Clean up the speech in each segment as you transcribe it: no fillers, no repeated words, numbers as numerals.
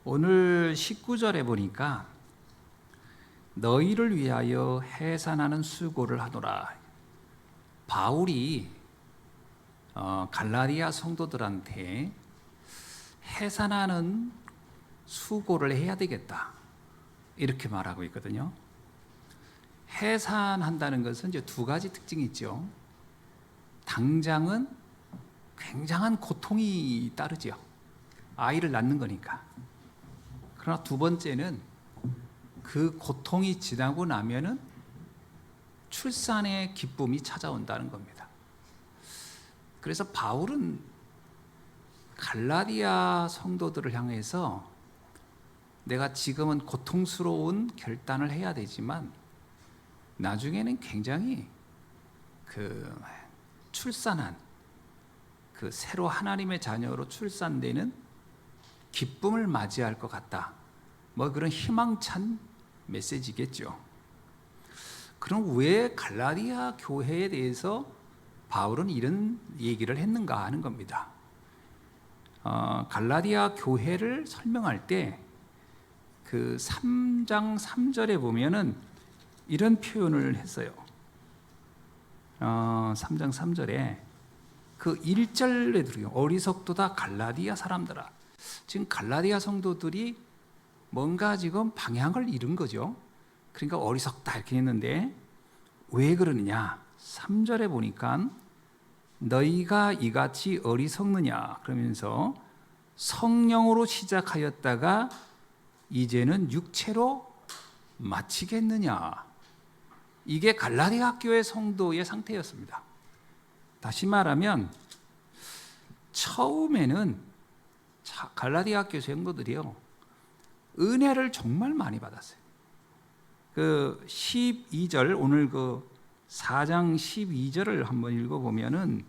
오늘 19절에 보니까 너희를 위하여 해산하는 수고를 하노라. 바울이 갈라디아 성도들한테 해산하는 수고를 해야 되겠다 이렇게 말하고 있거든요. 해산한다는 것은 이제 두 가지 특징이 있죠. 당장은 굉장한 고통이 따르죠. 아이를 낳는 거니까. 그러나 두 번째는 그 고통이 지나고 나면은 출산의 기쁨이 찾아온다는 겁니다. 그래서 바울은 갈라디아 성도들을 향해서 내가 지금은 고통스러운 결단을 해야 되지만 나중에는 굉장히 출산한 새로 하나님의 자녀로 출산되는 기쁨을 맞이할 것 같다. 그런 희망찬 메시지겠죠. 그럼 왜 갈라디아 교회에 대해서 바울은 이런 얘기를 했는가 하는 겁니다. 갈라디아 교회를 설명할 때 그 3장 3절에 보면은 이런 표현을 했어요. 3장 3절에 그 1절에 들어요. 어리석도다 갈라디아 사람들아. 지금 갈라디아 성도들이 뭔가 지금 방향을 잃은 거죠. 그러니까 어리석다 이렇게 했는데 왜 그러느냐? 3절에 보니까 너희가 이같이 어리석느냐 그러면서 성령으로 시작하였다가 이제는 육체로 마치겠느냐. 이게 갈라디아 교회 성도의 상태였습니다. 다시 말하면 처음에는 갈라디아 교회 성도들이요 은혜를 정말 많이 받았어요. 12절 오늘 4장 12절을 한번 읽어보면은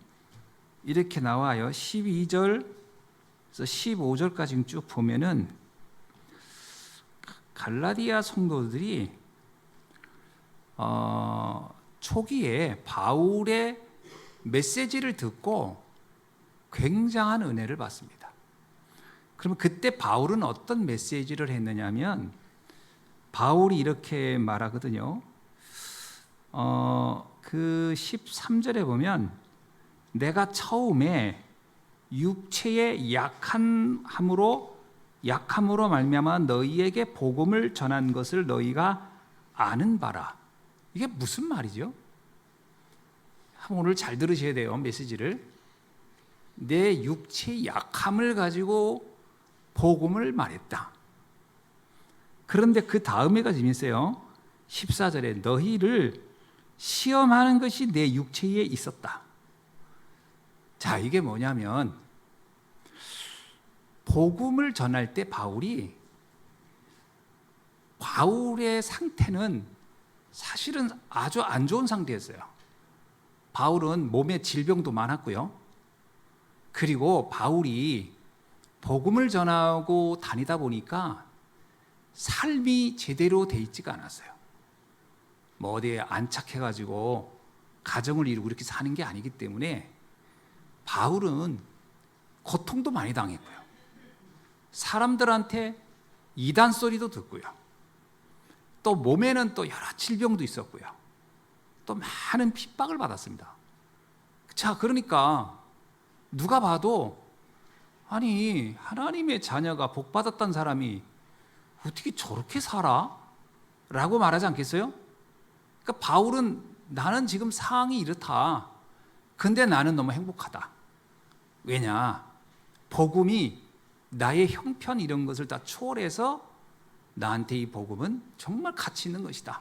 이렇게 나와요. 12절에서 15절까지 쭉 보면은 갈라디아 성도들이 초기에 바울의 메시지를 듣고 굉장한 은혜를 받습니다. 그러면 그때 바울은 어떤 메시지를 했느냐면 바울이 이렇게 말하거든요. 그 13절에 보면 내가 처음에 육체의 약함으로 말미암아 너희에게 복음을 전한 것을 너희가 아는 바라. 이게 무슨 말이죠? 오늘 잘 들으셔야 돼요. 메시지를. 내 육체의 약함을 가지고 복음을 말했다. 그런데 그 다음에가 재밌어요. 14절에 너희를 시험하는 것이 내 육체에 있었다. 자, 이게 뭐냐면 복음을 전할 때 바울의 상태는 사실은 아주 안 좋은 상태였어요. 바울은 몸에 질병도 많았고요. 그리고 바울이 복음을 전하고 다니다 보니까 삶이 제대로 돼 있지가 않았어요. 어디에 안착해가지고 가정을 이루고 이렇게 사는 게 아니기 때문에 바울은 고통도 많이 당했고요. 사람들한테 이단 소리도 듣고요. 또 몸에는 또 여러 질병도 있었고요. 또 많은 핍박을 받았습니다. 자, 그러니까 누가 봐도 아니 하나님의 자녀가 복받았던 사람이 어떻게 저렇게 살아? 라고 말하지 않겠어요? 그러니까 바울은 나는 지금 상황이 이렇다. 근데 나는 너무 행복하다. 왜냐? 복음이 나의 형편 이런 것을 다 초월해서 나한테 이 복음은 정말 가치 있는 것이다.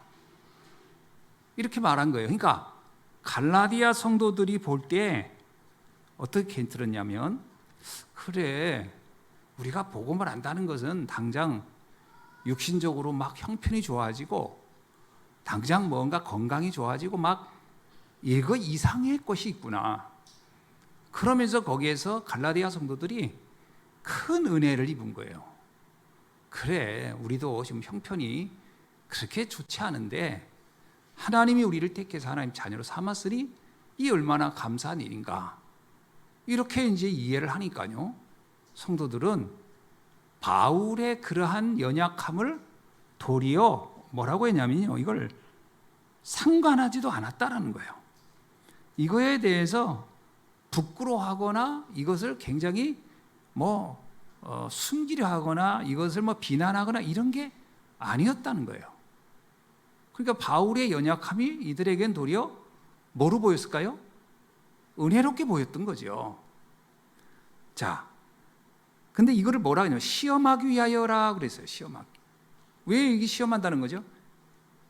이렇게 말한 거예요. 그러니까 갈라디아 성도들이 볼 때 어떻게 들었냐면 그래 우리가 복음을 안다는 것은 당장 육신적으로 막 형편이 좋아지고 당장 뭔가 건강이 좋아지고 막 이거 이상의 것이 있구나. 그러면서 거기에서 갈라디아 성도들이 큰 은혜를 입은 거예요. 그래 우리도 지금 형편이 그렇게 좋지 않은데 하나님이 우리를 택해서 하나님 자녀로 삼았으니 이 얼마나 감사한 일인가. 이렇게 이제 이해를 하니까요 성도들은 바울의 그러한 연약함을 도리어 뭐라고 했냐면요, 이걸 상관하지도 않았다라는 거예요. 이거에 대해서 부끄러워하거나 이것을 굉장히 숨기려 하거나 이것을 비난하거나 이런 게 아니었다는 거예요. 그러니까 바울의 연약함이 이들에겐 도리어 뭐로 보였을까요? 은혜롭게 보였던 거죠. 자, 근데 이거를 뭐라 하냐면 시험하기 위하여라 그랬어요. 시험하기. 왜 이게 시험한다는 거죠?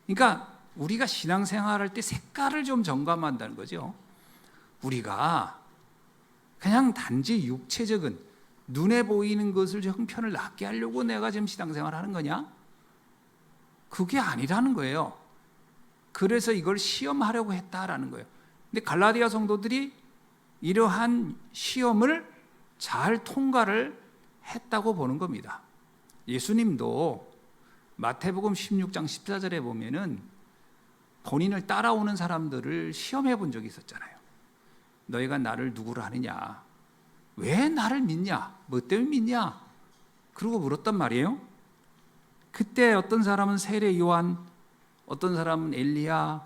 그러니까 우리가 신앙생활할 때 색깔을 좀 점검한다는 거죠. 우리가 그냥 단지 육체적인 눈에 보이는 것을 형편을 낫게 하려고 내가 지금 신앙생활을 하는 거냐? 그게 아니라는 거예요. 그래서 이걸 시험하려고 했다라는 거예요. 근데 갈라디아 성도들이 이러한 시험을 잘 통과를 했다고 보는 겁니다. 예수님도 마태복음 16장 14절에 보면은 본인을 따라오는 사람들을 시험해 본 적이 있었잖아요. 너희가 나를 누구로 하느냐? 왜 나를 믿냐? 뭐 때문에 믿냐? 그러고 물었단 말이에요. 그때 어떤 사람은 세례 요한, 어떤 사람은 엘리야,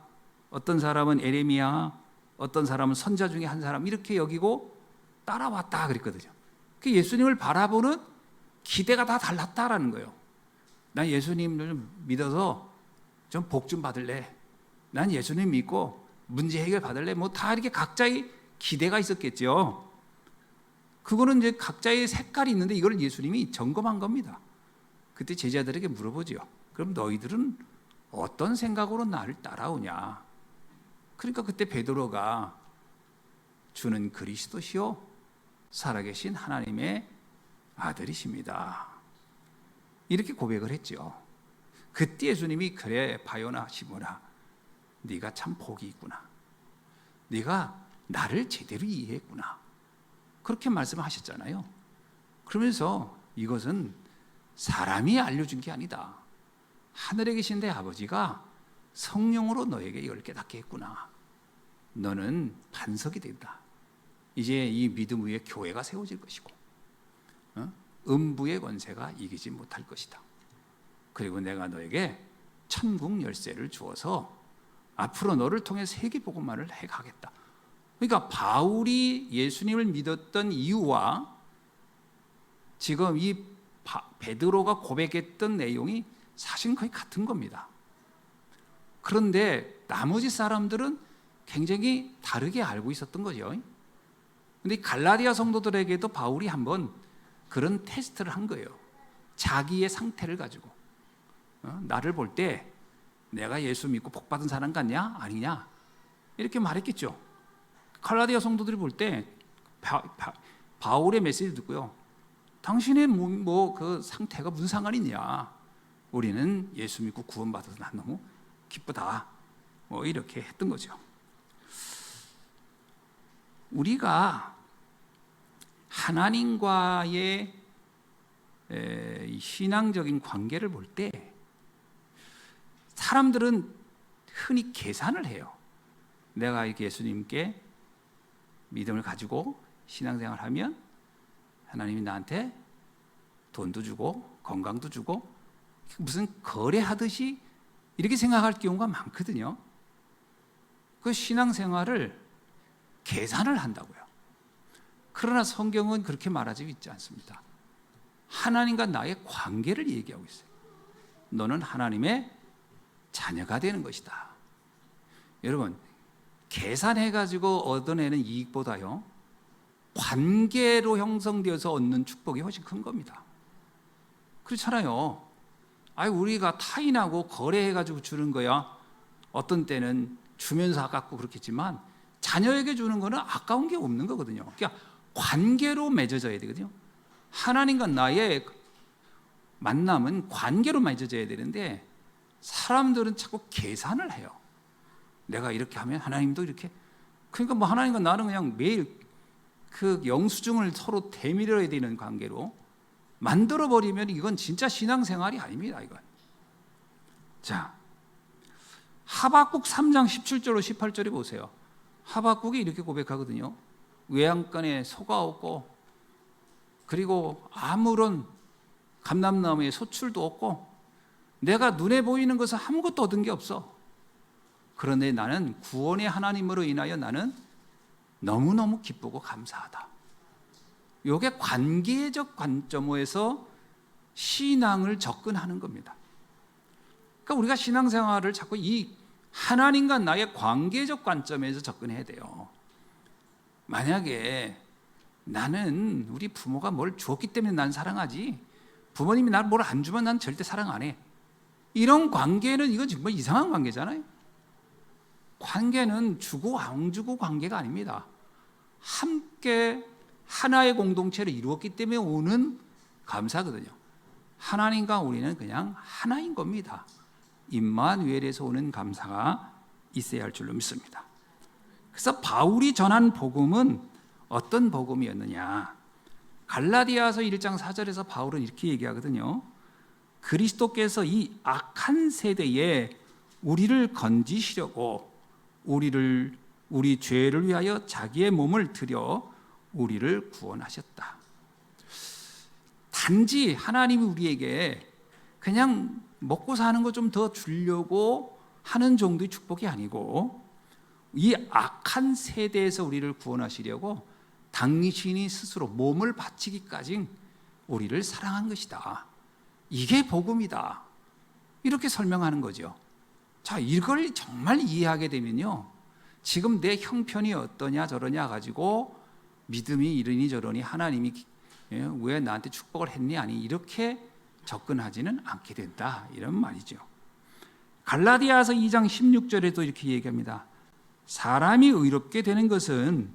어떤 사람은 에레미야, 어떤 사람은 선자 중에 한 사람 이렇게 여기고 따라왔다 그랬거든요. 그 예수님을 바라보는 기대가 다 달랐다라는 거예요. 난 예수님을 믿어서 좀 복 좀 받을래. 난 예수님 믿고 문제 해결 받을래. 다 이렇게 각자의 기대가 있었겠죠. 그거는 이제 각자의 색깔이 있는데 이걸 예수님이 점검한 겁니다. 그때 제자들에게 물어보죠. 그럼 너희들은 어떤 생각으로 나를 따라오냐? 그러니까 그때 베드로가 주는 그리스도시요 살아계신 하나님의 아들이십니다. 이렇게 고백을 했죠. 그때 예수님이 그래 바요나 시모나 네가 참 복이 있구나. 네가 나를 제대로 이해했구나. 그렇게 말씀하셨잖아요. 그러면서 이것은 사람이 알려준 게 아니다. 하늘에 계신 내 아버지가 성령으로 너에게 이걸 깨닫게 했구나. 너는 반석이 된다. 이제 이 믿음 위에 교회가 세워질 것이고 음부의 권세가 이기지 못할 것이다. 그리고 내가 너에게 천국 열쇠를 주어서 앞으로 너를 통해 세계 복음만을 해가겠다. 그러니까 바울이 예수님을 믿었던 이유와 지금 이 베드로가 고백했던 내용이 사실 거의 같은 겁니다. 그런데 나머지 사람들은 굉장히 다르게 알고 있었던 거죠. 그런데 갈라디아 성도들에게도 바울이 한번 그런 테스트를 한 거예요. 자기의 상태를 가지고 나를 볼 때 내가 예수 믿고 복 받은 사람 같냐 아니냐 이렇게 말했겠죠. 갈라디아 성도들이 볼 때 바울의 메시지 듣고요. 당신의 그 상태가 무슨 상관이 있냐? 우리는 예수 믿고 구원받아서 난 너무 기쁘다. 이렇게 했던 거죠. 우리가 하나님과의 신앙적인 관계를 볼 때 사람들은 흔히 계산을 해요. 내가 이렇게 예수님께 믿음을 가지고 신앙생활을 하면 하나님이 나한테 돈도 주고 건강도 주고 무슨 거래하듯이 이렇게 생각할 경우가 많거든요. 그 신앙생활을 계산을 한다고요. 그러나 성경은 그렇게 말하지 있지 않습니다. 하나님과 나의 관계를 얘기하고 있어요. 너는 하나님의 자녀가 되는 것이다. 여러분, 계산해가지고 얻어내는 이익보다요, 관계로 형성되어서 얻는 축복이 훨씬 큰 겁니다. 그렇잖아요. 우리가 타인하고 거래해가지고 주는 거야. 어떤 때는 주면서 아깝고 그렇겠지만 자녀에게 주는 거는 아까운 게 없는 거거든요. 그러니까 관계로 맺어져야 되거든요. 하나님과 나의 만남은 관계로 맺어져야 되는데 사람들은 자꾸 계산을 해요. 내가 이렇게 하면 하나님도 이렇게. 그러니까 하나님과 나는 그냥 매일 그 영수증을 서로 대밀어야 되는 관계로 만들어버리면 이건 진짜 신앙생활이 아닙니다. 이건. 자, 하박국 3장 17절로 18절에 보세요. 하박국이 이렇게 고백하거든요. 외양간에 소가 없고 그리고 아무런 감람나무에 소출도 없고 내가 눈에 보이는 것은 아무것도 얻은 게 없어. 그런데 나는 구원의 하나님으로 인하여 나는 너무너무 기쁘고 감사하다. 이게 관계적 관점에서 신앙을 접근하는 겁니다. 그러니까 우리가 신앙생활을 자꾸 이 하나님과 나의 관계적 관점에서 접근해야 돼요. 만약에 나는 우리 부모가 뭘 주었기 때문에 난 사랑하지, 부모님이 나를 뭘 안 주면 난 절대 사랑 안 해, 이런 관계는 이건 정말 이상한 관계잖아요. 관계는 주고 안 주고 관계가 아닙니다. 함께 하나의 공동체를 이루었기 때문에 오는 감사거든요. 하나님과 우리는 그냥 하나인 겁니다. 임마누엘에서 오는 감사가 있어야 할 줄로 믿습니다. 그래서 바울이 전한 복음은 어떤 복음이었느냐? 갈라디아서 1장 4절에서 바울은 이렇게 얘기하거든요. 그리스도께서 이 악한 세대에 우리를 건지시려고 우리 죄를 위하여 자기의 몸을 드려 우리를 구원하셨다. 단지 하나님이 우리에게 그냥 먹고 사는 거 좀 더 주려고 하는 정도의 축복이 아니고, 이 악한 세대에서 우리를 구원하시려고 당신이 스스로 몸을 바치기까지 우리를 사랑한 것이다. 이게 복음이다. 이렇게 설명하는 거죠. 자, 이걸 정말 이해하게 되면요, 지금 내 형편이 어떠냐 저러냐 가지고 믿음이 이러니 저러니 하나님이 왜 나한테 축복을 했니 아니 이렇게 접근하지는 않게 된다, 이런 말이죠. 갈라디아서 2장 16절에도 이렇게 얘기합니다. 사람이 의롭게 되는 것은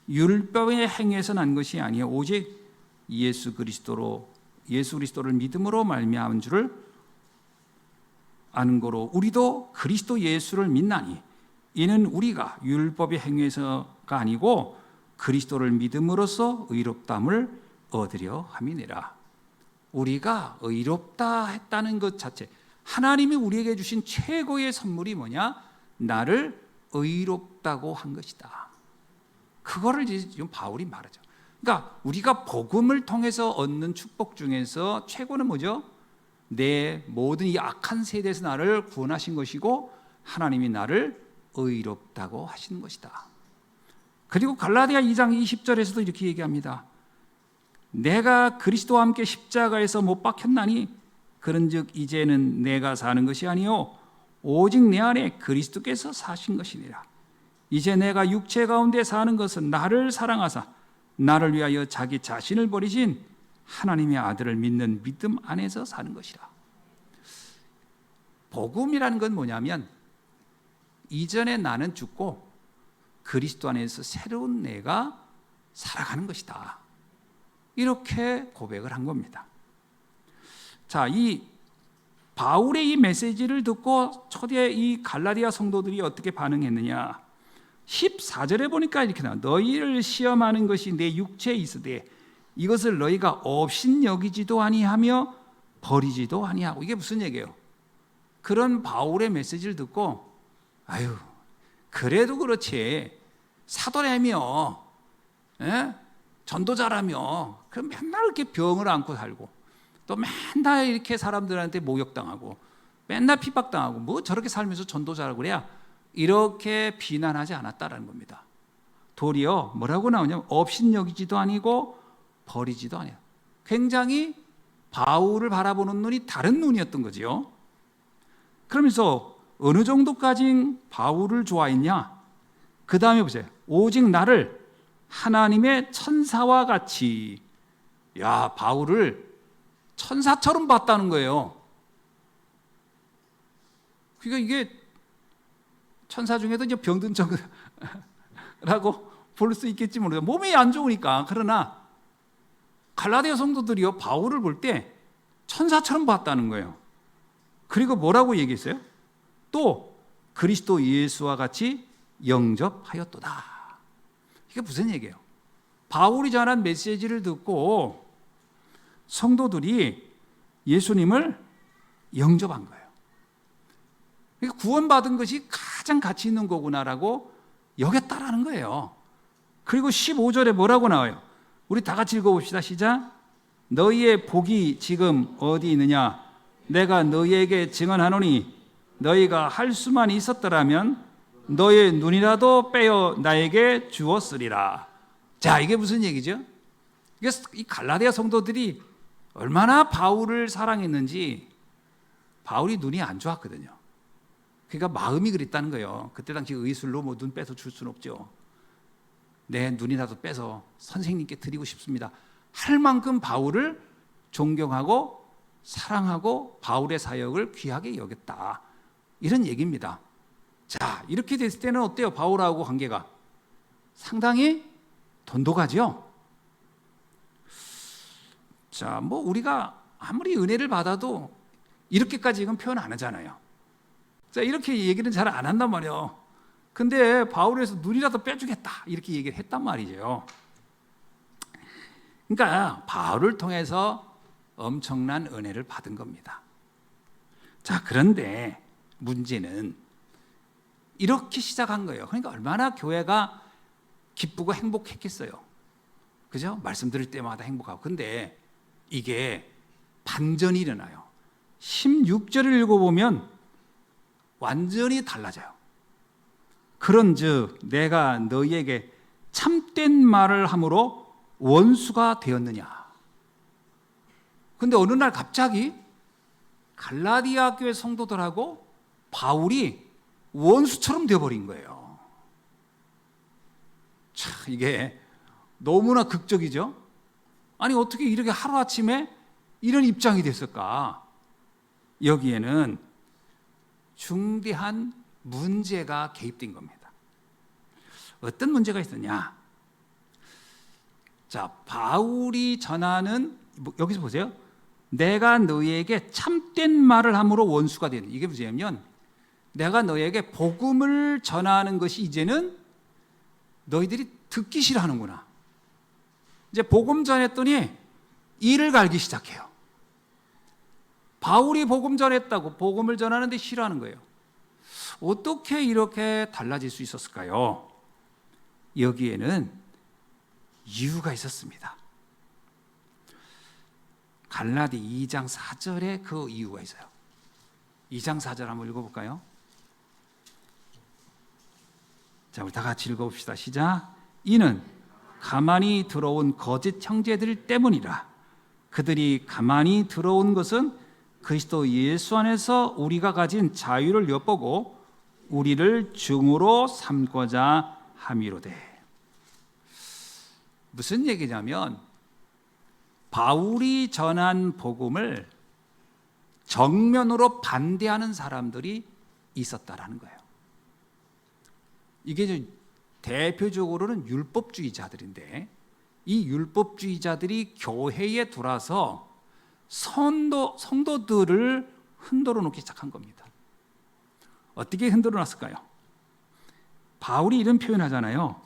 율법의 행위에서 난 것이 아니요 오직 예수 그리스도를 믿음으로 말미암은 줄을 아는 거로 우리도 그리스도 예수를 믿나니 이는 우리가 율법의 행위에서가 아니고 그리스도를 믿음으로써 의롭다함을 얻으려 함이니라. 우리가 의롭다 했다는 것 자체, 하나님이 우리에게 주신 최고의 선물이 뭐냐? 나를 의롭다고 한 것이다. 그거를 지금 바울이 말하죠. 그러니까 우리가 복음을 통해서 얻는 축복 중에서 최고는 뭐죠? 내 모든 이 악한 세대에서 나를 구원하신 것이고 하나님이 나를 의롭다고 하시는 것이다. 그리고 갈라디아 2장 20절에서도 이렇게 얘기합니다. 내가 그리스도와 함께 십자가에서 못 박혔나니 그런즉 이제는 내가 사는 것이 아니요 오직 내 안에 그리스도께서 사신 것이니라. 이제 내가 육체 가운데 사는 것은 나를 사랑하사 나를 위하여 자기 자신을 버리신 하나님의 아들을 믿는 믿음 안에서 사는 것이라. 복음이라는 건 뭐냐면 이전에 나는 죽고 그리스도 안에서 새로운 내가 살아가는 것이다. 이렇게 고백을 한 겁니다. 자, 이 바울의 이 메시지를 듣고 초대 이 갈라디아 성도들이 어떻게 반응했느냐? 14절에 보니까 이렇게 나와. 너희를 시험하는 것이 내 육체에 있으되 이것을 너희가 업신 여기지도 아니하며 버리지도 아니하고. 이게 무슨 얘기예요? 그런 바울의 메시지를 듣고 아유, 그래도 그렇지 사도라며 전도자라며 그럼 맨날 이렇게 병을 안고 살고 또 맨날 이렇게 사람들한테 모욕당하고 맨날 핍박당하고 뭐 저렇게 살면서 전도자라고 그래야, 이렇게 비난하지 않았다라는 겁니다. 도리어 뭐라고 나오냐면 업신여기지도 아니고 버리지도 아니야. 굉장히 바울을 바라보는 눈이 다른 눈이었던 거지요. 그러면서 어느 정도까지 바울을 좋아했냐? 그 다음에 보세요. 오직 나를 하나님의 천사와 같이, 야, 바울을 천사처럼 봤다는 거예요. 그러니까 이게 천사 중에도 이제 병든 척이라고 볼 수 있겠지 모르겠어요. 몸이 안 좋으니까. 그러나 갈라디아 성도들이요, 바울을 볼 때 천사처럼 봤다는 거예요. 그리고 뭐라고 얘기했어요? 또 그리스도 예수와 같이 영접하였도다. 이게 무슨 얘기예요? 바울이 전한 메시지를 듣고 성도들이 예수님을 영접한 거예요. 그러니까 구원받은 것이 가장 가치 있는 거구나라고 여겼다라는 거예요. 그리고 15절에 뭐라고 나와요? 우리 다 같이 읽어봅시다. 시작. 너희의 복이 지금 어디 있느냐? 내가 너희에게 증언하노니 너희가 할 수만 있었더라면 너의 눈이라도 빼어 나에게 주었으리라. 자, 이게 무슨 얘기죠? 이 갈라디아 성도들이 얼마나 바울을 사랑했는지 바울이 눈이 안 좋았거든요. 그러니까 마음이 그랬다는 거예요. 그때 당시 의술로 뭐 눈 빼서 줄 수는 없죠. 내 눈이라도 빼서 선생님께 드리고 싶습니다. 할 만큼 바울을 존경하고 사랑하고 바울의 사역을 귀하게 여겼다. 이런 얘기입니다. 자, 이렇게 됐을 때는 어때요? 바울하고 관계가 상당히 돈독하죠. 자, 뭐 우리가 아무리 은혜를 받아도 이렇게까지 이건 표현 안 하잖아요. 자, 이렇게 얘기는 잘 안 한단 말이에요. 근데 바울에서 눈이라도 빼주겠다 이렇게 얘기를 했단 말이죠. 그러니까 바울을 통해서 엄청난 은혜를 받은 겁니다. 자, 그런데 문제는 이렇게 시작한 거예요. 그러니까 얼마나 교회가 기쁘고 행복했겠어요. 그죠? 말씀 들을 때마다 행복하고. 근데 이게 반전이 일어나요. 16절을 읽어보면 완전히 달라져요. 그런즉 내가 너희에게 참된 말을 함으로 원수가 되었느냐. 근데 어느 날 갑자기 갈라디아 교회 성도들하고 바울이 원수처럼 되어버린 거예요. 참, 이게 너무나 극적이죠. 아니 어떻게 이렇게 하루아침에 이런 입장이 됐을까. 여기에는 중대한 문제가 개입된 겁니다. 어떤 문제가 있었냐. 자, 바울이 전하는, 여기서 보세요. 내가 너희에게 참된 말을 함으로 원수가 되는, 이게 뭐냐면 내가 너희에게 복음을 전하는 것이 이제는 너희들이 듣기 싫어하는구나. 이제 복음 전했더니 이를 갈기 시작해요. 바울이 복음 전했다고 복음을 전하는데 싫어하는 거예요. 어떻게 이렇게 달라질 수 있었을까요? 여기에는 이유가 있었습니다. 갈라디 2장 4절에 그 이유가 있어요. 2장 4절 한번 읽어볼까요? 자, 우리 다 같이 읽어봅시다. 시작. 이는 가만히 들어온 거짓 형제들 때문이라. 그들이 가만히 들어온 것은 그리스도 예수 안에서 우리가 가진 자유를 엿보고 우리를 증오로 삼고자 함이로되. 무슨 얘기냐면 바울이 전한 복음을 정면으로 반대하는 사람들이 있었다라는 거예요. 이게 대표적으로는 율법주의자들인데 이 율법주의자들이 교회에 들어와서 성도들을 흔들어 놓기 시작한 겁니다. 어떻게 흔들어 놨을까요? 바울이 이런 표현하잖아요.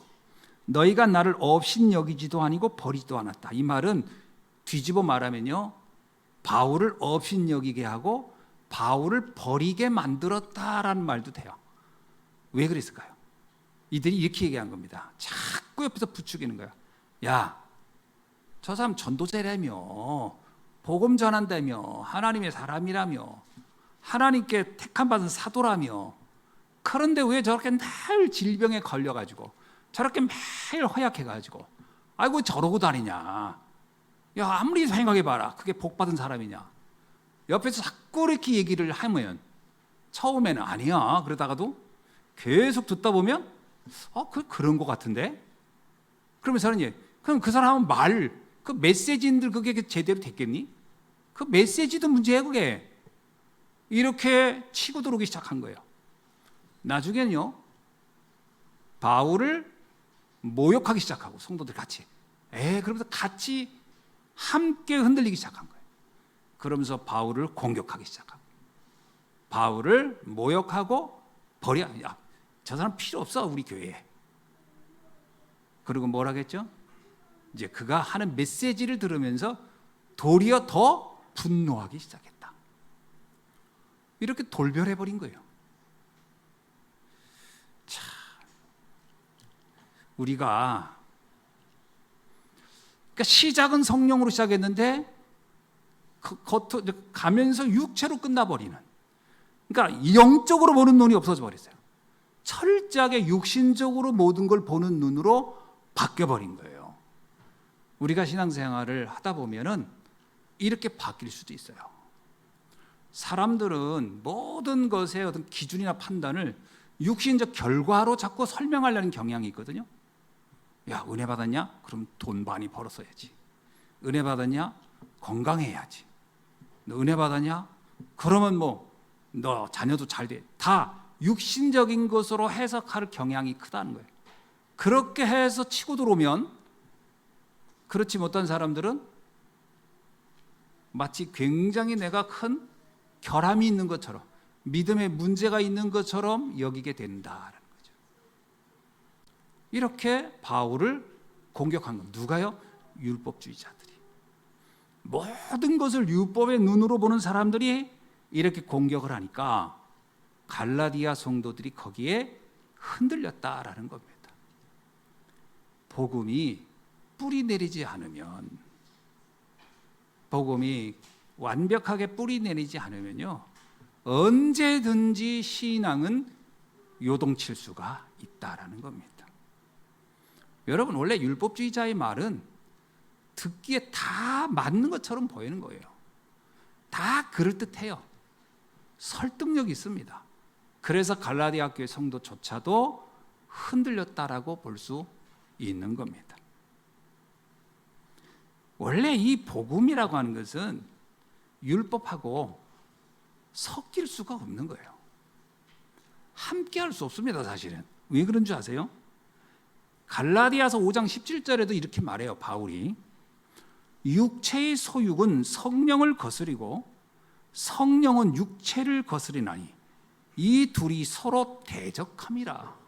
너희가 나를 업신 여기지도 아니고 버리지도 않았다. 이 말은 뒤집어 말하면요, 바울을 업신 여기게 하고 바울을 버리게 만들었다라는 말도 돼요. 왜 그랬을까요? 이들이 이렇게 얘기한 겁니다. 자꾸 옆에서 부추기는 거야. 야, 저 사람 전도자라며, 복음 전한다며, 하나님의 사람이라며, 하나님께 택함 받은 사도라며, 그런데 왜 저렇게 날 질병에 걸려가지고 저렇게 매일 허약해가지고 아이고 저러고 다니냐. 야, 아무리 생각해봐라. 그게 복 받은 사람이냐. 옆에서 자꾸 이렇게 얘기를 하면 처음에는 아니야. 그러다가도 계속 듣다 보면 그런 것 같은데? 그러면 사람이, 그럼 그 사람은 그 메시지인들 그게 제대로 됐겠니? 그 메시지도 문제야, 그게. 이렇게 치고 들어오기 시작한 거예요. 나중에는요, 바울을 모욕하기 시작하고, 성도들 같이. 그러면서 같이 함께 흔들리기 시작한 거예요. 그러면서 바울을 공격하기 시작하고, 바울을 모욕하고 버려. 야, 저 사람 필요 없어, 우리 교회에. 그리고 뭐라 했죠? 이제 그가 하는 메시지를 들으면서 도리어 더 분노하기 시작했다. 이렇게 돌별해버린 거예요. 자, 우리가 그러니까 시작은 성령으로 시작했는데 가면서 육체로 끝나버리는, 그러니까 영적으로 보는 눈이 없어져 버렸어요. 철저하게 육신적으로 모든 걸 보는 눈으로 바뀌어버린 거예요. 우리가 신앙생활을 하다 보면은 이렇게 바뀔 수도 있어요. 사람들은 모든 것의 어떤 기준이나 판단을 육신적 결과로 자꾸 설명하려는 경향이 있거든요. 야, 은혜 받았냐? 그럼 돈 많이 벌었어야지. 은혜 받았냐? 건강해야지. 너 은혜 받았냐? 그러면 너 자녀도 잘 돼. 다 육신적인 것으로 해석할 경향이 크다는 거예요. 그렇게 해서 치고 들어오면, 그렇지 못한 사람들은 마치 굉장히 내가 큰 결함이 있는 것처럼, 믿음에 문제가 있는 것처럼 여기게 된다라는 거죠. 이렇게 바울을 공격한 건 누가요? 율법주의자들이. 모든 것을 율법의 눈으로 보는 사람들이 이렇게 공격을 하니까 갈라디아 성도들이 거기에 흔들렸다라는 겁니다. 복음이 뿌리 내리지 않으면, 복음이 완벽하게 뿌리 내리지 않으면요, 언제든지 신앙은 요동칠 수가 있다라는 겁니다. 여러분, 원래 율법주의자의 말은 듣기에 다 맞는 것처럼 보이는 거예요. 다 그럴듯해요. 설득력이 있습니다. 그래서 갈라디아 교회 성도조차도 흔들렸다라고 볼 수 있는 겁니다. 원래 이 복음이라고 하는 것은 율법하고 섞일 수가 없는 거예요. 함께 할 수 없습니다, 사실은. 왜 그런 줄 아세요? 갈라디아서 5장 17절에도 이렇게 말해요, 바울이. 육체의 소욕은 성령을 거스리고 성령은 육체를 거스리나니 이 둘이 서로 대적함이라.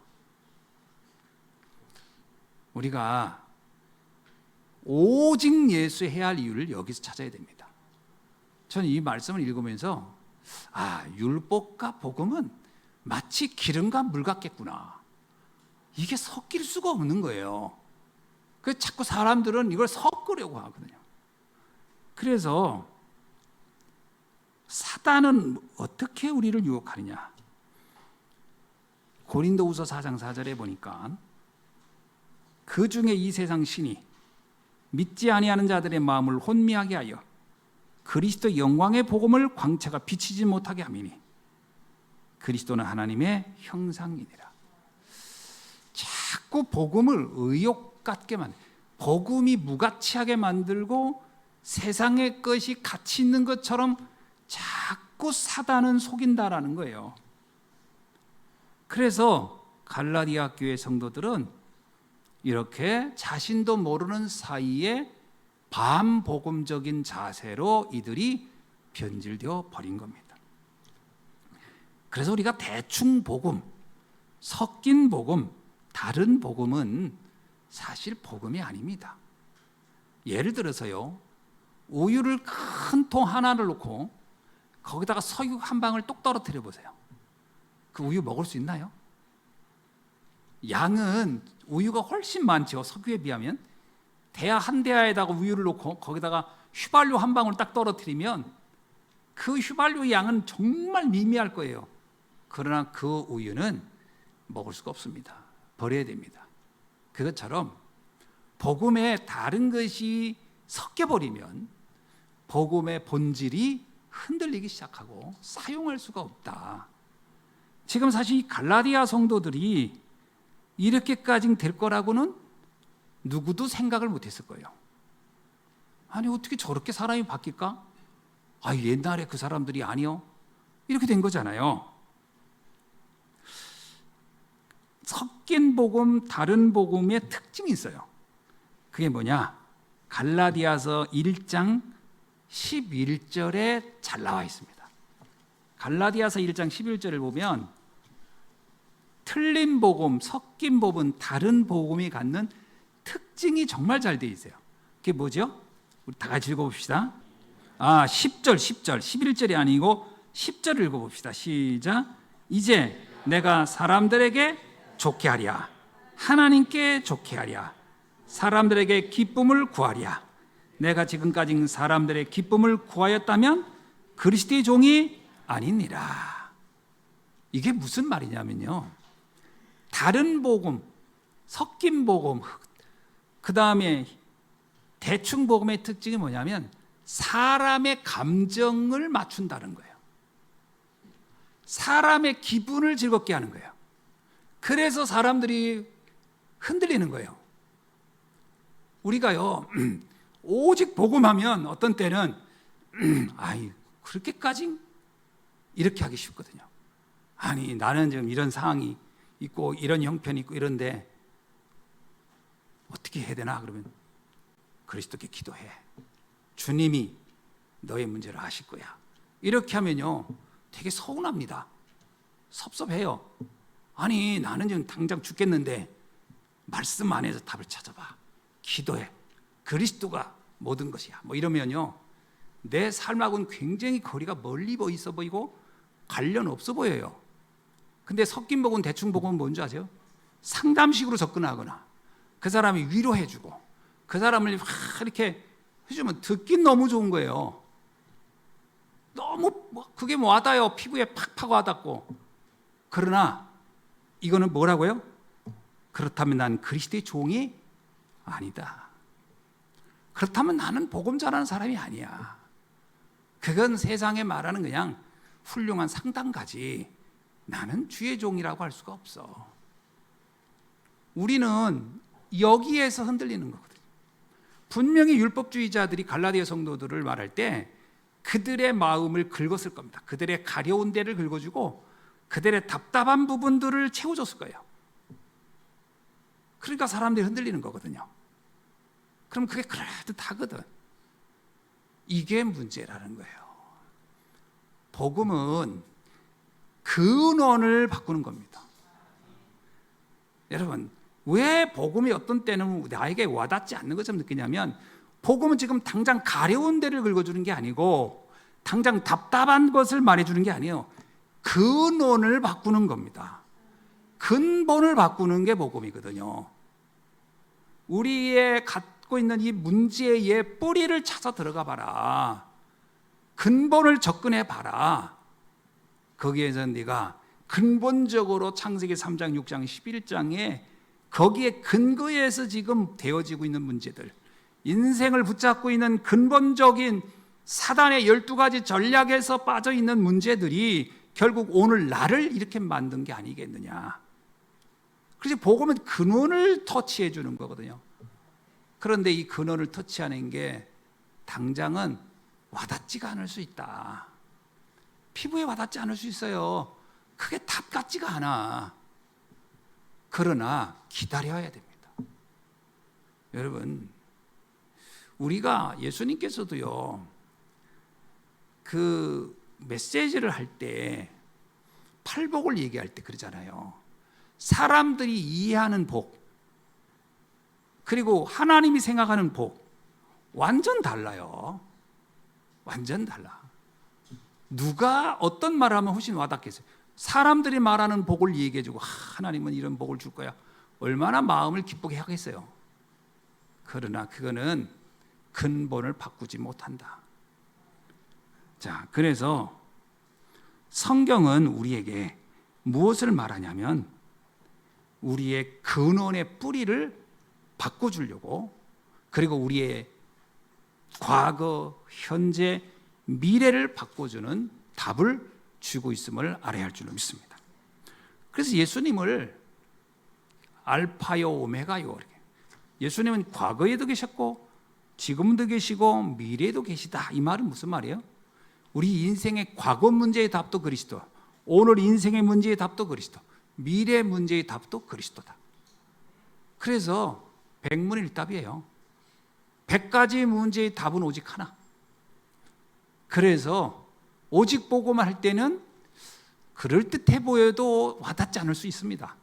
우리가 오직 예수 해야 할 이유를 여기서 찾아야 됩니다. 저는 이 말씀을 읽으면서 율법과 복음은 마치 기름과 물 같겠구나. 이게 섞일 수가 없는 거예요. 그래서 자꾸 사람들은 이걸 섞으려고 하거든요. 그래서 사단은 어떻게 우리를 유혹하느냐? 고린도후서 4장 4절에 보니까 그 중에 이 세상 신이 믿지 아니하는 자들의 마음을 혼미하게 하여 그리스도 영광의 복음을 광채가 비치지 못하게 함이니 그리스도는 하나님의 형상이니라. 자꾸 복음을 의욕 같게 복음이 무가치하게 만들고 세상의 것이 가치 있는 것처럼 자꾸 사단은 속인다라는 거예요. 그래서 갈라디아 교회 성도들은 이렇게 자신도 모르는 사이에 반복음적인 자세로 이들이 변질되어 버린 겁니다. 그래서 우리가 대충 복음, 섞인 복음, 다른 복음은 사실 복음이 아닙니다. 예를 들어서요, 우유를 큰 통 하나를 놓고 거기다가 석유 한 방울 똑 떨어뜨려 보세요. 그 우유 먹을 수 있나요? 양은 우유가 훨씬 많죠. 석유에 비하면. 대야 한 대야에다가 우유를 놓고 거기다가 휘발유 한 방울 딱 떨어뜨리면 그 휘발유 양은 정말 미미할 거예요. 그러나 그 우유는 먹을 수가 없습니다. 버려야 됩니다. 그것처럼 복음에 다른 것이 섞여버리면 복음의 본질이 흔들리기 시작하고 사용할 수가 없다. 지금 사실 이 갈라디아 성도들이 이렇게까지 될 거라고는 누구도 생각을 못했을 거예요. 아니 어떻게 저렇게 사람이 바뀔까? 옛날에 그 사람들이 아니요. 이렇게 된 거잖아요. 섞인 복음, 다른 복음의 특징이 있어요. 그게 뭐냐? 갈라디아서 1장 11절에 잘 나와 있습니다. 갈라디아서 1장 11절을 보면 틀린 복음, 섞인 복음, 다른 복음이 갖는 특징이 정말 잘 돼 있어요. 그게 뭐죠? 우리 다 같이 읽어봅시다. 10절, 11절이 아니고 10절을 읽어봅시다. 시작. 이제 내가 사람들에게 좋게 하랴, 하나님께 좋게 하랴, 사람들에게 기쁨을 구하랴, 내가 지금까지 사람들의 기쁨을 구하였다면 그리스도의 종이 아니니라. 이게 무슨 말이냐면요, 다른 복음, 섞인 복음, 그 다음에 대충 복음의 특징이 뭐냐면 사람의 감정을 맞춘다는 거예요. 사람의 기분을 즐겁게 하는 거예요. 그래서 사람들이 흔들리는 거예요. 우리가요, 오직 복음하면 어떤 때는 아이, 그렇게까지 이렇게 하기 쉽거든요. 아니, 나는 지금 이런 상황이 있고 이런 형편이 있고 이런데 어떻게 해야 되나? 그러면 그리스도께 기도해. 주님이 너의 문제를 아실 거야. 이렇게 하면요, 되게 서운합니다. 섭섭해요. 아니, 나는 지금 당장 죽겠는데 말씀 안에서 답을 찾아봐. 기도해. 그리스도가 모든 것이야. 뭐 이러면요, 내 삶하고는 굉장히 거리가 멀리 있어 보이고 관련 없어 보여요. 근데 섞인 복음, 대충 복음은 뭔지 아세요? 상담식으로 접근하거나 그 사람이 위로해주고 그 사람을 이렇게 해주면 듣긴 너무 좋은 거예요. 너무 그게 뭐 와닿아요. 피부에 팍팍 와닿고. 그러나 이거는 뭐라고요? 그렇다면 난 그리스도의 종이 아니다. 그렇다면 나는 복음 전하는 사람이 아니야. 그건 세상에 말하는 그냥 훌륭한 상담가지, 나는 주의 종이라고 할 수가 없어. 우리는 여기에서 흔들리는 거거든요. 분명히 율법주의자들이 갈라디아 성도들을 말할 때 그들의 마음을 긁었을 겁니다. 그들의 가려운 데를 긁어주고 그들의 답답한 부분들을 채워줬을 거예요. 그러니까 사람들이 흔들리는 거거든요. 그럼 그게 그럴듯하거든. 이게 문제라는 거예요. 복음은 근원을 바꾸는 겁니다. 여러분, 왜 복음이 어떤 때는 나에게 와닿지 않는 것처럼 느끼냐면, 복음은 지금 당장 가려운 데를 긁어주는 게 아니고 당장 답답한 것을 말해주는 게 아니에요. 근원을 바꾸는 겁니다. 근본을 바꾸는 게 복음이거든요. 우리의 갖고 있는 이 문제의 뿌리를 찾아 들어가 봐라. 근본을 접근해 봐라. 거기에서 네가 근본적으로 창세기 3장, 6장, 11장에 거기에 근거해서 지금 되어지고 있는 문제들, 인생을 붙잡고 있는 근본적인 사단의 12가지 전략에서 빠져 있는 문제들이 결국 오늘 나를 이렇게 만든 게 아니겠느냐. 그래서 복음은 근원을 터치해 주는 거거든요. 그런데 이 근원을 터치하는 게 당장은 와닿지가 않을 수 있다. 피부에 와닿지 않을 수 있어요. 그게 답 같지가 않아. 그러나 기다려야 됩니다. 여러분, 우리가 예수님께서도요, 그 메시지를 할 때 팔복을 얘기할 때 그러잖아요. 사람들이 이해하는 복, 그리고 하나님이 생각하는 복, 완전 달라요. 완전 달라. 누가 어떤 말을 하면 훨씬 와닿겠어요? 사람들이 말하는 복을 얘기해주고 하나님은 이런 복을 줄 거야, 얼마나 마음을 기쁘게 하겠어요. 그러나 그거는 근본을 바꾸지 못한다. 자, 그래서 성경은 우리에게 무엇을 말하냐면 우리의 근원의 뿌리를 바꿔주려고, 그리고 우리의 과거, 현재, 미래를 바꿔주는 답을 주고 있음을 알아야 할 줄로 믿습니다. 그래서 예수님을 알파요 오메가요, 이렇게. 예수님은 과거에도 계셨고 지금도 계시고 미래에도 계시다. 이 말은 무슨 말이에요? 우리 인생의 과거 문제의 답도 그리스도, 오늘 인생의 문제의 답도 그리스도, 미래 문제의 답도 그리스도다. 그래서 백문일답이에요. 100가지 문제의 답은 오직 하나. 그래서 오직 보고만 할 때는 그럴듯해 보여도 와닿지 않을 수 있습니다.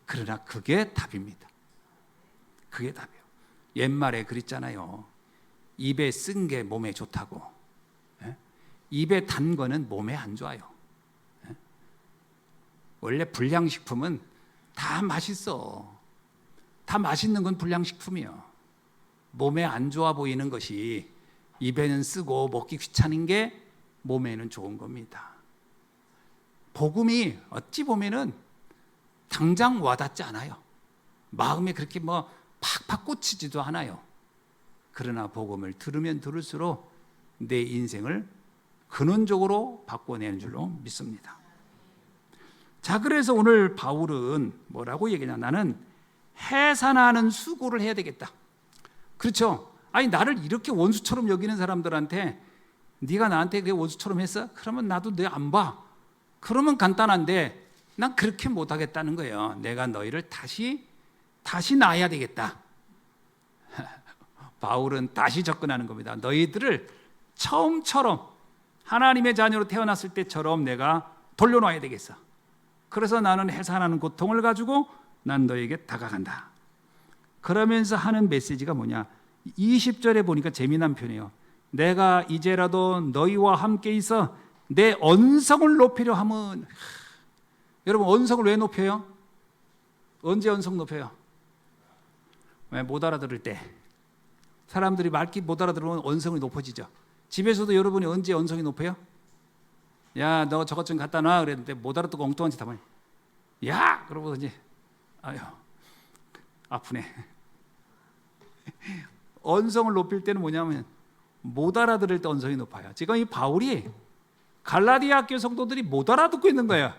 그러나 그게 답입니다. 그게 답이에요. 옛말에 그랬잖아요. 입에 쓴 게 몸에 좋다고. 입에 단 거는 몸에 안 좋아요. 원래 불량식품은 다 맛있어. 다 맛있는 건 불량식품이에요. 몸에 안 좋아 보이는 것이 입에는 쓰고 먹기 귀찮은 게 몸에는 좋은 겁니다. 복음이 어찌 보면은 당장 와닿지 않아요. 마음에 그렇게 뭐 팍팍 꽂히지도 않아요. 그러나 복음을 들으면 들을수록 내 인생을 근원적으로 바꿔내는 줄로 믿습니다. 자, 그래서 오늘 바울은 뭐라고 얘기하냐? 나는 해산하는 수고를 해야 되겠다. 그렇죠? 아니, 나를 이렇게 원수처럼 여기는 사람들한테 네가 나한테 그게 원수처럼 했어? 그러면 나도 너 안 봐. 그러면 간단한데 난 그렇게 못하겠다는 거예요. 내가 너희를 다시 낳아야 되겠다. 바울은 다시 접근하는 겁니다. 너희들을 처음처럼 하나님의 자녀로 태어났을 때처럼 내가 돌려놔야 되겠어. 그래서 나는 해산하는 고통을 가지고 난 너에게 다가간다. 그러면서 하는 메시지가 뭐냐? 20절에 보니까 재미난 표현이에요. 내가 이제라도 너희와 함께 있어 내 언성을 높이려 함은. 여러분, 언성을 왜 높여요? 언제 언성 높여요? 왜? 못 알아들을 때. 사람들이 말기 못 알아들으면 언성이 높아지죠. 집에서도 여러분이 언제 언성이 높아요? 야, 너 저것 좀 갖다 놔 그랬는데 못 알아듣고 엉뚱한 짓 하면 야! 그러고 이제 아유 아프네. 언성을 높일 때는 뭐냐면 못 알아들을 때 언성이 높아요. 지금 이 바울이 갈라디아 교회 성도들이 못 알아듣고 있는 거예요.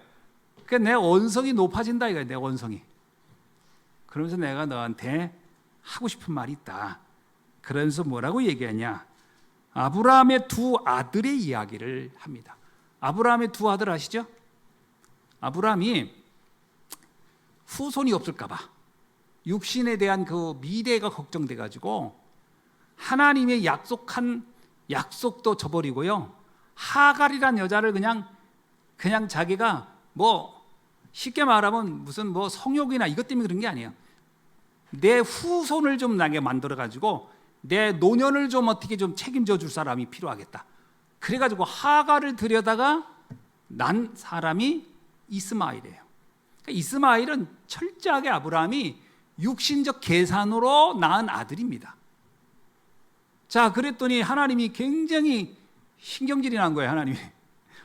그러니까 내 언성이 높아진다 이거예요. 내 언성이. 그러면서 내가 너한테 하고 싶은 말이 있다. 그러면서 뭐라고 얘기하냐? 아브라함의 두 아들의 이야기를 합니다. 아브라함의 두 아들 아시죠? 아브라함이 후손이 없을까 봐 육신에 대한 그 미래가 걱정돼 가지고 하나님의 약속한 약속도 저버리고요. 하갈이란 여자를 그냥 자기가 뭐 쉽게 말하면 무슨 뭐 성욕이나 이것 때문에 그런 게 아니에요. 내 후손을 좀 나게 만들어 가지고 내 노년을 좀 어떻게 좀 책임져 줄 사람이 필요하겠다. 그래 가지고 하갈을 들여다가 난 사람이 이스마엘이에요. 그러니까 이스마엘은 철저하게 아브라함이 육신적 계산으로 낳은 아들입니다. 자, 그랬더니 하나님이 굉장히 신경질이 난 거예요. 하나님이.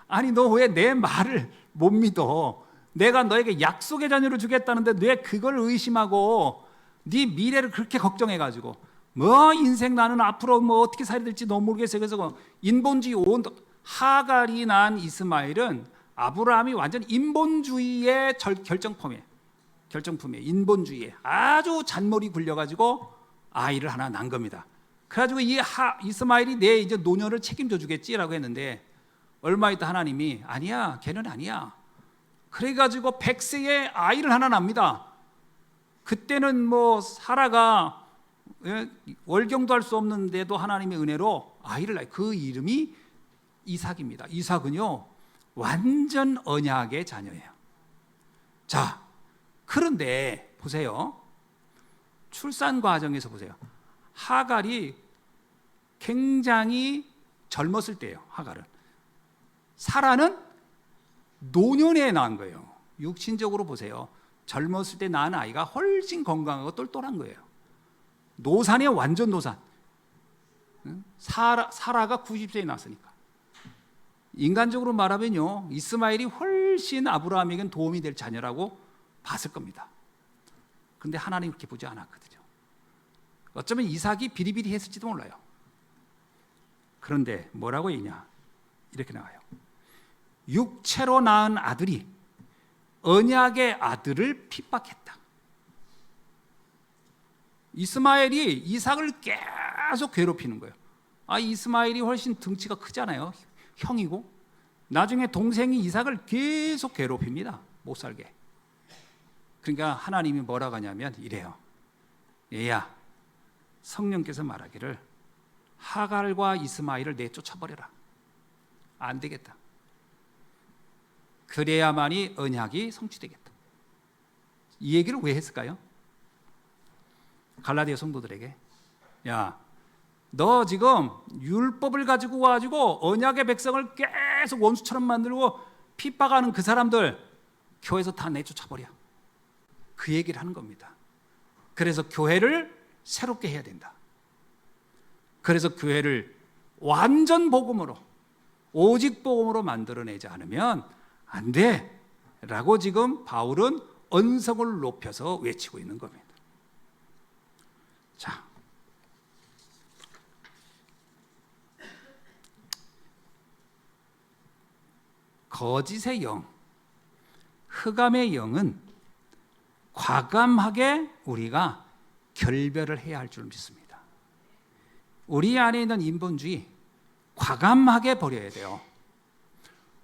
아니, 너 왜 내 말을 못 믿어? 내가 너에게 약속의 자녀를 주겠다는데 왜 그걸 의심하고 네 미래를 그렇게 걱정해가지고 뭐 인생 나는 앞으로 뭐 어떻게 살아야 될지 너무 모르겠어요. 그래서 인본주의 온 하갈이 난 이스마엘은 아브라함이 완전 인본주의의 결정품이에요. 인본주의에 아주 잔머리 굴려가지고 아이를 하나 낳은 겁니다. 그래가지고 이 이스마엘이 내 이제 노년을 책임져 주겠지라고 했는데 얼마 있다 하나님이 아니야, 걔는 아니야. 그래가지고 100세에 아이를 하나 납니다. 그때는 뭐 사라가 월경도 할 수 없는데도 하나님의 은혜로 아이를 낳아요. 그 이름이 이삭입니다. 이삭은요 완전 언약의 자녀예요. 자, 그런데 보세요. 출산 과정에서 보세요. 하갈이 굉장히 젊었을 때예요. 하갈은. 사라는 노년에 낳은 거예요. 육신적으로 보세요. 젊었을 때 낳은 아이가 훨씬 건강하고 똘똘한 거예요. 노산에 완전 노산. 사라가 90세에 낳았으니까. 인간적으로 말하면요, 이스마엘이 훨씬 아브라함에겐 도움이 될 자녀라고 봤을 겁니다. 그런데 하나님 그렇게 보지 않았거든요. 어쩌면 이삭이 비리비리 했을지도 몰라요. 그런데 뭐라고 했냐? 이렇게 나와요. 육체로 낳은 아들이 언약의 아들을 핍박했다. 이스마엘이 이삭을 계속 괴롭히는 거예요. 이스마엘이 훨씬 등치가 크잖아요. 형이고. 나중에 동생이 이삭을 계속 괴롭힙니다. 못 살게. 그러니까 하나님이 뭐라고 하냐면 이래요. 얘야, 성령께서 말하기를 하갈과 이스마엘을 내쫓아버려라. 안 되겠다. 그래야만이 언약이 성취되겠다. 이 얘기를 왜 했을까요? 갈라디아 성도들에게, 야, 너 지금 율법을 가지고 와가지고 언약의 백성을 계속 원수처럼 만들고 핍박하는 그 사람들 교회에서 다 내쫓아버려. 그 얘기를 하는 겁니다. 그래서 교회를 새롭게 해야 된다. 그래서 교회를 완전 복음으로, 오직 복음으로 만들어내지 않으면 안 돼 라고 지금 바울은 언성을 높여서 외치고 있는 겁니다. 자, 거짓의 영, 흑암의 영은 과감하게 우리가 결별을 해야 할 줄 믿습니다. 우리 안에 있는 인본주의 과감하게 버려야 돼요.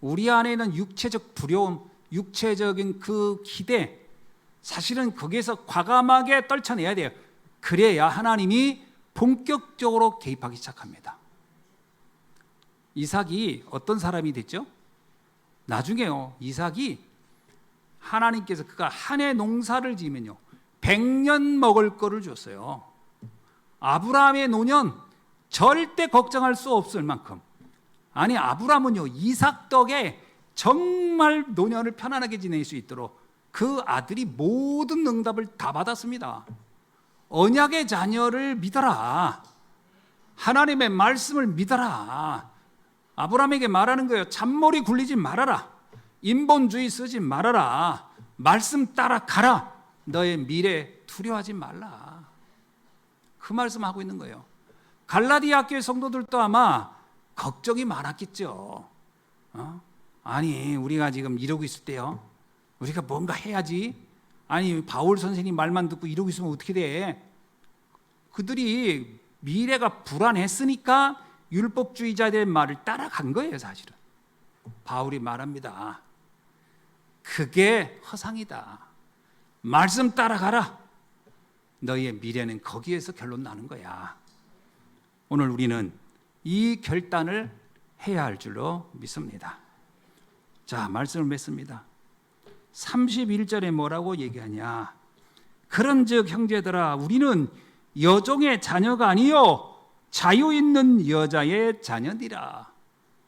우리 안에 있는 육체적 두려움, 육체적인 그 기대, 사실은 거기에서 과감하게 떨쳐내야 돼요. 그래야 하나님이 본격적으로 개입하기 시작합니다. 이삭이 어떤 사람이 됐죠? 나중에요, 이삭이 하나님께서 그가 한 해 농사를 지으면요 100년 먹을 거를 줬어요. 아브라함의 노년 절대 걱정할 수 없을 만큼, 아니 아브라함은요 이삭 덕에 정말 노년을 편안하게 지낼 수 있도록 그 아들이 모든 응답을 다 받았습니다. 언약의 자녀를 믿어라, 하나님의 말씀을 믿어라. 아브라함에게 말하는 거예요. 잔머리 굴리지 말아라, 인본주의 쓰지 말아라, 말씀 따라가라, 너의 미래 두려워하지 말라. 그 말씀하고 있는 거예요. 갈라디아 교회 성도들도 아마 걱정이 많았겠죠. 아니 우리가 지금 이러고 있을 때요, 우리가 뭔가 해야지. 아니 바울 선생님 말만 듣고 이러고 있으면 어떻게 돼? 그들이 미래가 불안했으니까 율법주의자들의 말을 따라간 거예요. 사실은 바울이 말합니다. 그게 허상이다. 말씀 따라가라. 너희의 미래는 거기에서 결론 나는 거야. 오늘 우리는 이 결단을 해야 할 줄로 믿습니다. 자, 말씀을 맺습니다. 31절에 뭐라고 얘기하냐? 그런즉 형제들아, 우리는 여종의 자녀가 아니요 자유 있는 여자의 자녀니라.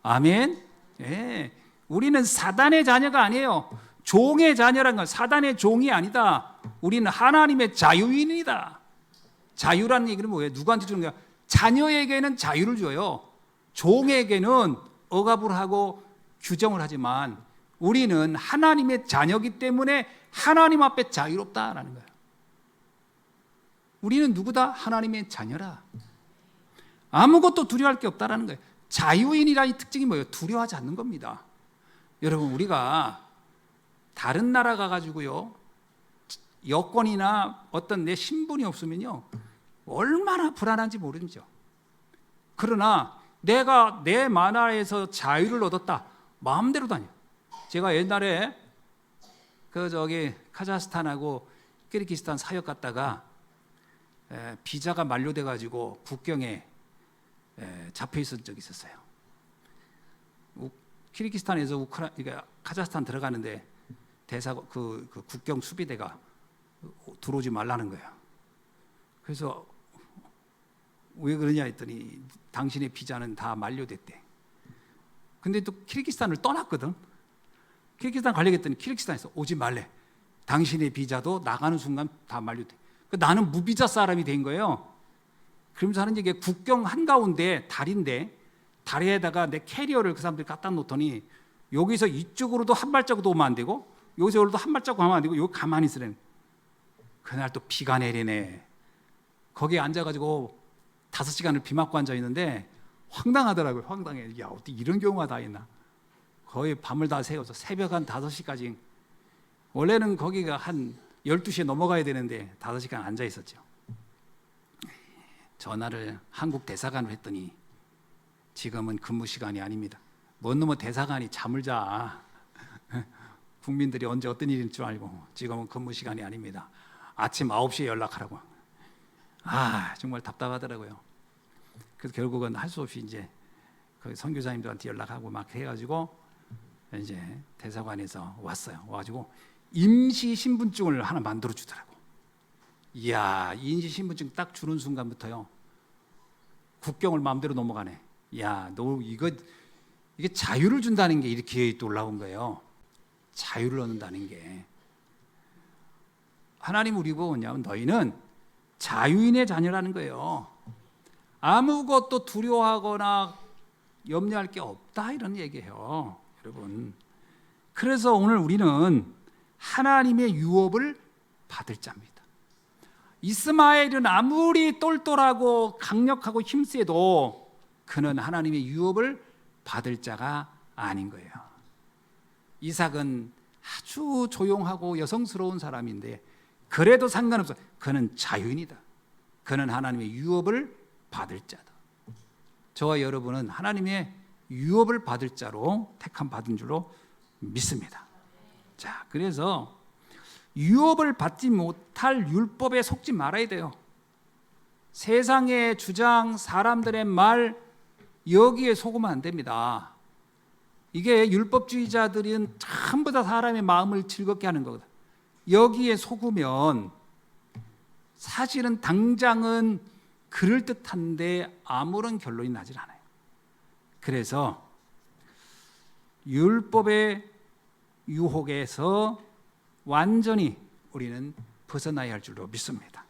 아멘. 예, 우리는 사단의 자녀가 아니에요. 종의 자녀란 건 사단의 종이 아니다. 우리는 하나님의 자유인이다. 자유라는 얘기는 뭐예요? 누구한테 주는 거야? 자녀에게는 자유를 줘요. 종에게는 억압을 하고 규정을 하지만 우리는 하나님의 자녀이기 때문에 하나님 앞에 자유롭다라는 거예요. 우리는 누구다? 하나님의 자녀라. 아무것도 두려워할 게 없다라는 거예요. 자유인이라는 특징이 뭐예요? 두려워하지 않는 겁니다. 여러분, 우리가 다른 나라 가가지고요 여권이나 어떤 내 신분이 없으면요 얼마나 불안한지 모르죠. 그러나 내가 내 나라에서 자유를 얻었다, 마음대로 다녀. 제가 옛날에 카자흐스탄하고 키르기스탄 사역 갔다가 비자가 만료돼 가지고 국경에 잡혀 있었던 적이 있었어요. 키르기스탄에서 카자흐스탄 들어가는데 그 국경 수비대가 들어오지 말라는 거예요. 그래서 왜 그러냐 했더니 당신의 비자는 다 만료됐대. 근데 또 키르기스탄을 떠났거든. 키르기스탄 가려고 했더니 키르기스탄에서 오지 말래. 당신의 비자도 나가는 순간 다 만료돼. 나는 무비자 사람이 된 거예요. 그러면서 하는 얘기가 국경 한가운데 다리인데 다리에다가 내 캐리어를 그 사람들이 갖다 놓더니 여기서 이쪽으로도 한 발자국도 오면 안 되고 여기서도 한 발자국 가면 안 되고 여기 가만히 있으래. 그날 또 비가 내리네. 거기에 앉아가지고 5시간을 비 맞고 앉아 있는데 황당하더라고요. 황당해. 야, 어떻게 이런 경우가 다 있나. 거의 밤을 다 새워서 새벽 한 5시까지. 원래는 거기가 한 12시에 넘어가야 되는데 5시간 앉아 있었죠. 전화를 한국 대사관으로 했더니 지금은 근무 시간이 아닙니다. 뭔 놈의 대사관이 잠을 자. 국민들이 언제 어떤 일인 줄 알고 지금은 근무 시간이 아닙니다. 아침 9시에 연락하라고. 정말 답답하더라고요. 그래서 결국은 할 수 없이 이제 그 선교사님들한테 연락하고 막 해가지고 이제 대사관에서 왔어요. 와가지고 임시 신분증을 하나 만들어 주더라고. 이야, 임시 신분증 딱 주는 순간부터요 국경을 마음대로 넘어가네. 야, 너 이게 자유를 준다는 게 이렇게 또 올라온 거예요. 자유를 얻는다는 게. 하나님 우리 보고 뭐냐면 너희는 자유인의 자녀라는 거예요. 아무것도 두려워하거나 염려할 게 없다 이런 얘기예요, 여러분. 그래서 오늘 우리는 하나님의 유업을 받을 자입니다. 이스마엘은 아무리 똘똘하고 강력하고 힘세도 그는 하나님의 유업을 받을 자가 아닌 거예요. 이삭은 아주 조용하고 여성스러운 사람인데 그래도 상관없어. 그는 자유인이다. 그는 하나님의 유업을 받을 자다. 저와 여러분은 하나님의 유업을 받을 자로 택함 받은 줄로 믿습니다. 자, 그래서 유업을 받지 못할 율법에 속지 말아야 돼요. 세상의 주장, 사람들의 말 여기에 속으면 안 됩니다. 이게 율법주의자들은 전부 다 사람의 마음을 즐겁게 하는 거거든. 여기에 속으면 사실은 당장은 그럴듯한데 아무런 결론이 나질 않아요. 그래서 율법의 유혹에서 완전히 우리는 벗어나야 할 줄로 믿습니다.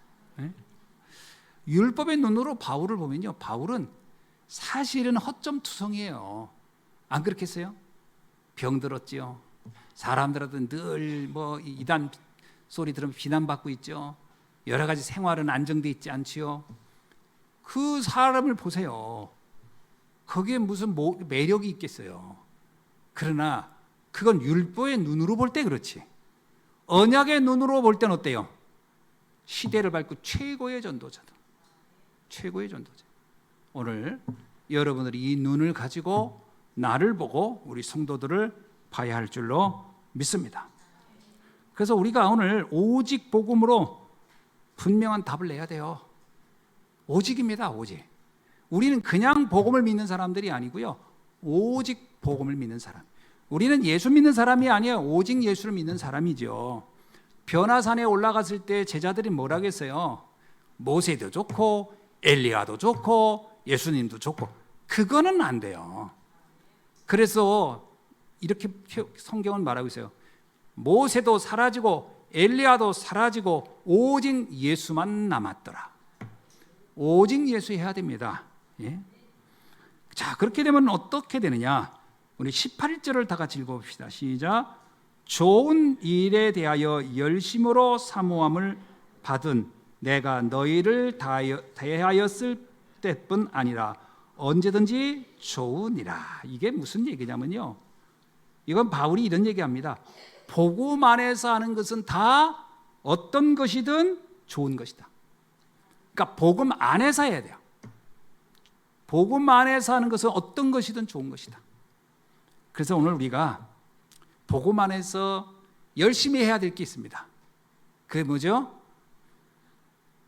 율법의 눈으로 바울을 보면요, 바울은 사실은 허점투성이에요. 안 그렇겠어요? 병들었지요. 사람들한테 늘 이단 소리 들으면 비난받고 있죠. 여러 가지 생활은 안정돼 있지 않지요. 그 사람을 보세요. 거기에 무슨 매력이 있겠어요. 그러나 그건 율법의 눈으로 볼 때 그렇지. 언약의 눈으로 볼 때는 어때요? 시대를 밟고 최고의 전도자다. 최고의 전도자. 오늘 여러분들이 이 눈을 가지고 나를 보고 우리 성도들을 봐야 할 줄로 믿습니다. 그래서 우리가 오늘 오직 복음으로 분명한 답을 내야 돼요. 오직입니다. 오직. 우리는 그냥 복음을 믿는 사람들이 아니고요, 오직 복음을 믿는 사람. 우리는 예수 믿는 사람이 아니에요. 오직 예수를 믿는 사람이죠. 변화산에 올라갔을 때 제자들이 뭐라 했어요? 모세도 좋고 엘리야도 좋고 예수님도 좋고. 그거는 안 돼요. 그래서 이렇게 성경은 말하고 있어요. 모세도 사라지고 엘리야도 사라지고 오직 예수만 남았더라. 오직 예수 해야 됩니다. 예? 자, 그렇게 되면 어떻게 되느냐? 우리 18절을 다 같이 읽어봅시다. 시작. 좋은 일에 대하여 열심으로 사모함을 받은 내가 너희를 대하였을 때뿐 아니라 언제든지 좋으니라. 이게 무슨 얘기냐면요, 이건 바울이 이런 얘기합니다. 복음 안에서 하는 것은 다 어떤 것이든 좋은 것이다. 그러니까 복음 안에서 해야 돼요. 복음 안에서 하는 것은 어떤 것이든 좋은 것이다. 그래서 오늘 우리가 복음 안에서 열심히 해야 될 게 있습니다. 그게 뭐죠?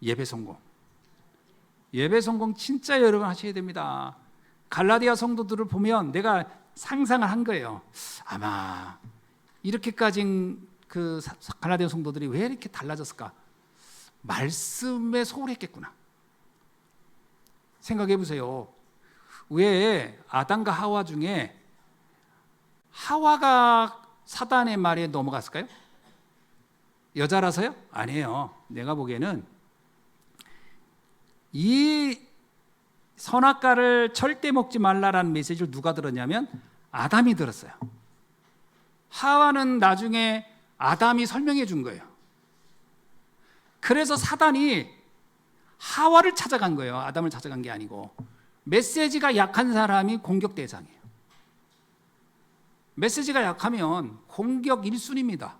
예배 성공. 예배 성공 진짜 여러분 하셔야 됩니다. 갈라디아 성도들을 보면 내가 상상을 한 거예요. 아마 이렇게까지 그 갈라디아 성도들이 왜 이렇게 달라졌을까? 말씀에 소홀했겠구나. 생각해 보세요. 왜 아담과 하와 중에 하와가 사단의 말에 넘어갔을까요? 여자라서요? 아니에요. 내가 보기에는 이 선악과를 절대 먹지 말라라는 메시지를 누가 들었냐면 아담이 들었어요. 하와는 나중에 아담이 설명해 준 거예요. 그래서 사단이 하와를 찾아간 거예요. 아담을 찾아간 게 아니고. 메시지가 약한 사람이 공격 대상이에요. 메시지가 약하면 공격 1순위입니다.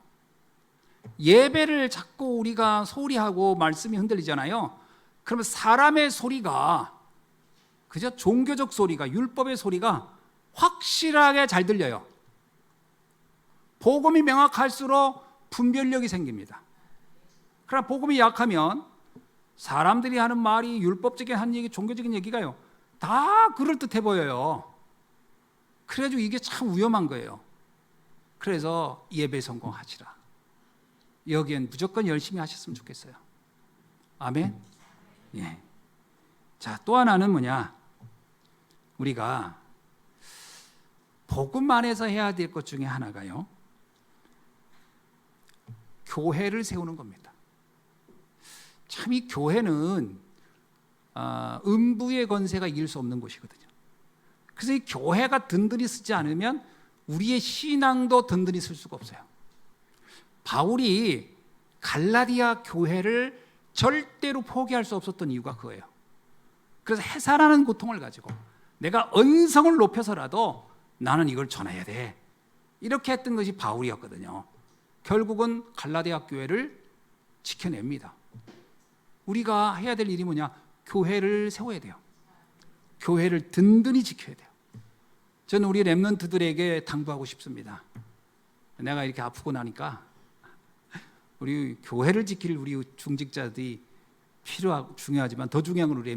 예배를 자꾸 우리가 소홀히 하고 말씀이 흔들리잖아요. 그러면 사람의 소리가, 그죠? 종교적 소리가, 율법의 소리가 확실하게 잘 들려요. 복음이 명확할수록 분별력이 생깁니다. 그러나 복음이 약하면 사람들이 하는 말이 율법적인 한 얘기, 종교적인 얘기가요, 다 그럴듯해 보여요. 그래가지고 이게 참 위험한 거예요. 그래서 예배 성공하시라. 여기엔 무조건 열심히 하셨으면 좋겠어요. 아멘. 예. 자, 또 하나는 뭐냐? 우리가 복음 안에서 해야 될 것 중에 하나가요, 교회를 세우는 겁니다. 참 이 교회는 음부의 권세가 이길 수 없는 곳이거든요. 그래서 이 교회가 든든히 쓰지 않으면 우리의 신앙도 든든히 쓸 수가 없어요. 바울이 갈라디아 교회를 절대로 포기할 수 없었던 이유가 그거예요. 그래서 해산하는 고통을 가지고 내가 언성을 높여서라도 나는 이걸 전해야 돼, 이렇게 했던 것이 바울이었거든요. 결국은 갈라디아 교회를 지켜냅니다. 우리가 해야 될 일이 뭐냐? 교회를 세워야 돼요. 교회를 든든히 지켜야 돼요. 저는 우리 렘넌트들에게 당부하고 싶습니다. 내가 이렇게 아프고 나니까 우리 교회를 지킬 우리 중직자들이 중요하지만 더 중요한 건 우리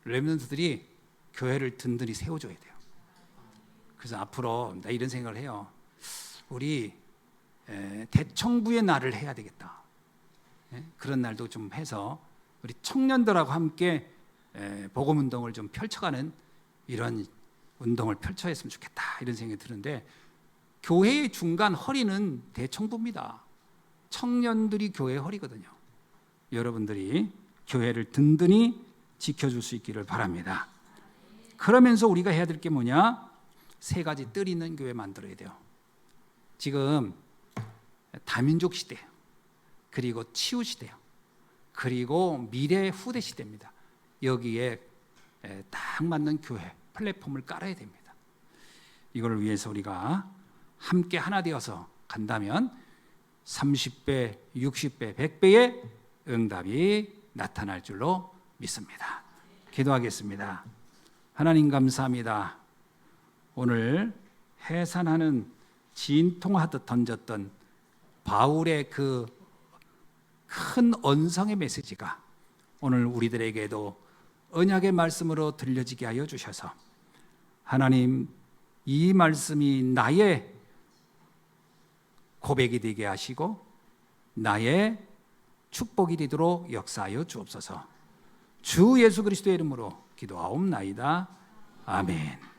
렘넌트들이 교회를 든든히 세워줘야 돼요. 그래서 앞으로 나 이런 생각을 해요. 우리 대청부의 날을 해야 되겠다. 그런 날도 좀 해서 우리 청년들하고 함께 복음운동을 좀 펼쳐가는 이런 운동을 펼쳐야 했으면 좋겠다, 이런 생각이 드는데, 교회의 중간 허리는 대청부입니다. 청년들이 교회의 허리거든요. 여러분들이 교회를 든든히 지켜줄 수 있기를 바랍니다. 그러면서 우리가 해야 될 게 뭐냐? 3가지 뜰 있는 교회 만들어야 돼요. 지금 다민족 시대, 그리고 치유 시대요, 그리고 미래 후대 시대입니다. 여기에 딱 맞는 교회 플랫폼을 깔아야 됩니다. 이걸 위해서 우리가 함께 하나 되어서 간다면 30배, 60배, 100배의 응답이 나타날 줄로 믿습니다. 기도하겠습니다. 하나님 감사합니다. 오늘 해산하는 진통하듯 던졌던 바울의 그 큰 언성의 메시지가 오늘 우리들에게도 언약의 말씀으로 들려지게 하여 주셔서, 하나님, 이 말씀이 나의 고백이 되게 하시고 나의 축복이 되도록 역사하여 주옵소서. 주 예수 그리스도의 이름으로 기도하옵나이다. 아멘.